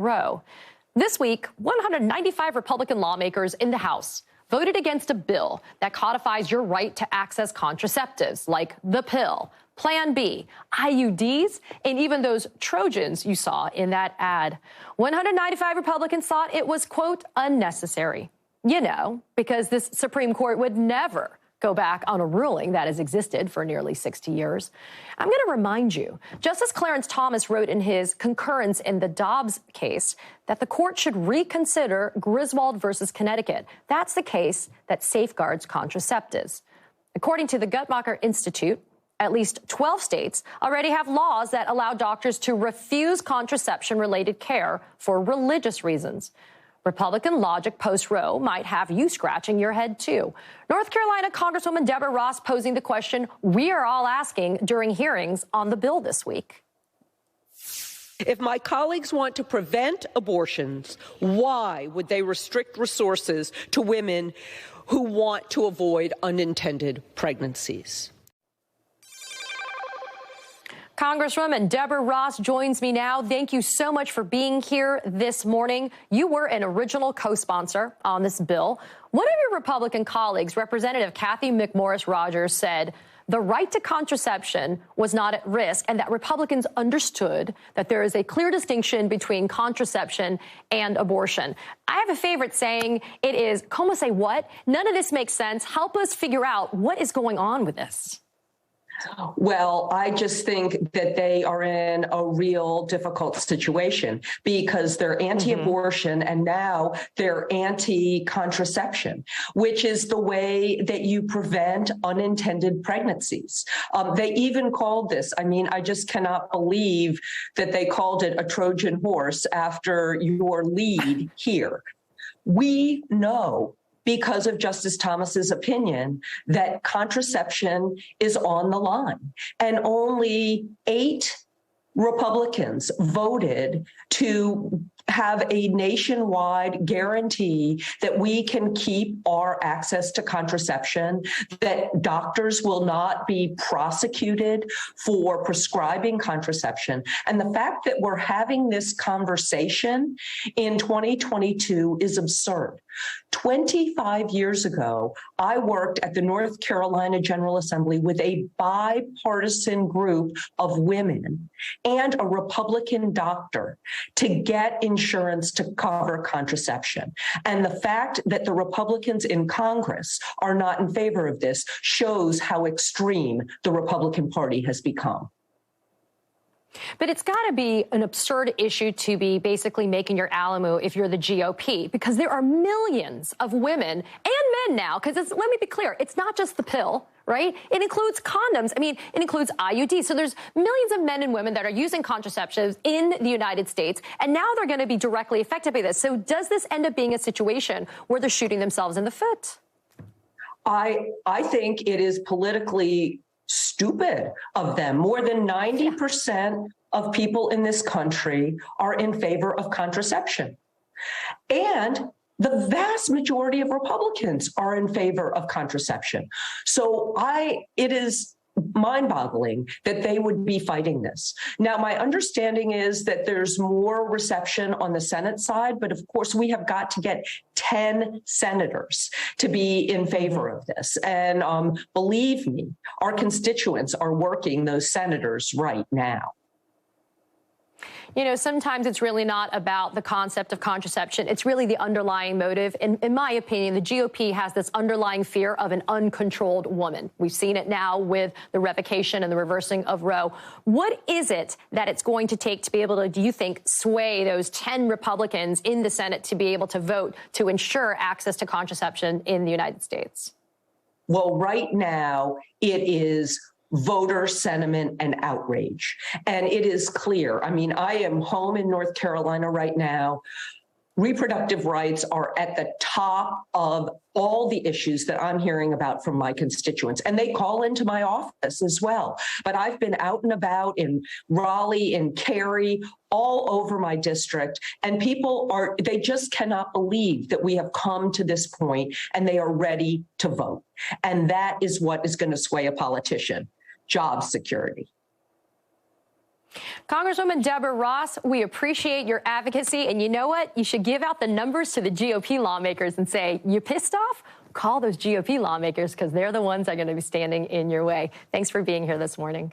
Roe. This week, 195 Republican lawmakers in the House voted against a bill that codifies your right to access contraceptives like the pill, Plan B, IUDs, and even those Trojans you saw in that ad. 195 Republicans thought it was, quote, unnecessary. You know, because this Supreme Court would never go back on a ruling that has existed for nearly 60 years. I'm going to remind you, Justice Clarence Thomas wrote in his concurrence in the Dobbs case that the court should reconsider Griswold versus Connecticut. That's the case that safeguards contraceptives. According to the Guttmacher Institute, at least 12 states already have laws that allow doctors to refuse contraception-related care for religious reasons. Republican logic post-Roe might have you scratching your head, too. North Carolina Congresswoman Deborah Ross posing the question we are all asking during hearings on the bill this week. If my colleagues want to prevent abortions, why would they restrict resources to women who want to avoid unintended pregnancies? Congresswoman Deborah Ross joins me now. Thank you so much for being here this morning. You were an original co-sponsor on this bill. One of your Republican colleagues, Representative Kathy McMorris Rogers, said the right to contraception was not at risk and that Republicans understood that there is a clear distinction between contraception and abortion. I have a favorite saying. It is, como say what? None of this makes sense. Help us figure out what is going on with this. Well, I just think that they are in a real difficult situation because they're anti-abortion and now they're anti-contraception, which is the way that you prevent unintended pregnancies. They even called this, I just cannot believe that they called it a Trojan horse after your lead here. We know, because of Justice Thomas's opinion, that contraception is on the line. And only 8 Republicans voted to have a nationwide guarantee that we can keep our access to contraception, that doctors will not be prosecuted for prescribing contraception. And the fact that we're having this conversation in 2022 is absurd. 25 years ago, I worked at the North Carolina General Assembly with a bipartisan group of women and a Republican doctor to get insurance to cover contraception. And the fact that the Republicans in Congress are not in favor of this shows how extreme the Republican Party has become. But it's got to be an absurd issue to be basically making your Alamo if you're the GOP, because there are millions of women and men now, because let me be clear, it's not just the pill, right? It includes condoms. It includes IUDs. So there's millions of men and women that are using contraceptives in the United States, and now they're going to be directly affected by this. So does this end up being a situation where they're shooting themselves in the foot? I think it is politically stupid of them. More than 90% of people in this country are in favor of contraception. And the vast majority of Republicans are in favor of contraception. So it is mind-boggling that they would be fighting this. Now, my understanding is that there's more reception on the Senate side, but of course we have got to get 10 senators to be in favor of this. And believe me, our constituents are working those senators right now. You know, sometimes it's really not about the concept of contraception. It's really the underlying motive. In my opinion, the GOP has this underlying fear of an uncontrolled woman. We've seen it now with the revocation and the reversing of Roe. What is it that it's going to take to be able to, do you think, sway those 10 Republicans in the Senate to be able to vote to ensure access to contraception in the United States? Well, right now, it is voter sentiment and outrage. And it is clear. I am home in North Carolina right now. Reproductive rights are at the top of all the issues that I'm hearing about from my constituents. And they call into my office as well. But I've been out and about in Raleigh, in Cary, all over my district. And people they just cannot believe that we have come to this point and they are ready to vote. And that is what is going to sway a politician. Job security. Congresswoman Deborah Ross, we appreciate your advocacy. And you know what? You should give out the numbers to the GOP lawmakers and say, you pissed off? Call those GOP lawmakers because they're the ones that are going to be standing in your way. Thanks for being here this morning.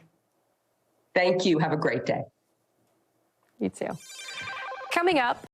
Thank you. Have a great day. You too. Coming up.